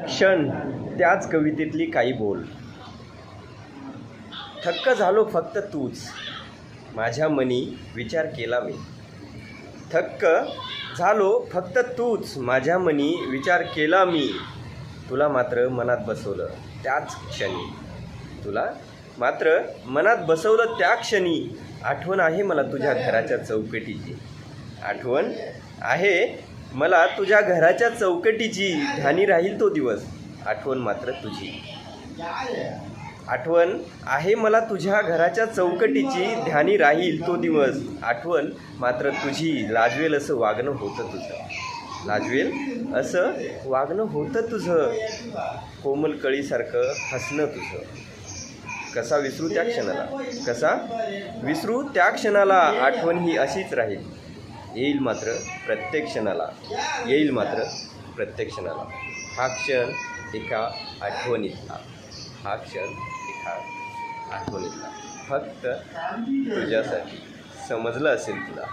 क्षण त्याच कवितेतली काही बोल. थक्क झालो फक्त तूच माझ्या मनी विचार केला मी. थक्क झालो फक्त तूच माझ्या मनी विचार केला मी. तुला मात्र मनात बसवलं त्याच क्षणी. तुला मात्र मनात बसवलं त्या क्षणी. आठवण आहे मला तुझ्या घराच्या चौकटीची. आठवण आहे मला तुझ्या घराच्या चौकटीची. ध्यानी राहील तो दिवस आठवण मात्र तुझी. आठवण आहे मला तुझ्या घराच्या चौकटीची. ध्यानी राहील तो दिवस आठवण मात्र तुझी. लाजवेल असं वागणं होतं तुझं. लाजवेल असं वागणं होतं तुझं. कोमल कळीसारखं हसणं तुझं. कसा विसरू त्या क्षणाला. कसा विसरू त्या क्षणाला. आठवण ही अशीच राहील. येईल मात्र प्रत्येक क्षणाला. येईल मात्र प्रत्येक क्षणाला. हा क्षण एका आठवणीतला. हा क्षण एका आठवणीतला. फक्त तुझ्यासाठी. समजलं असेल तुला.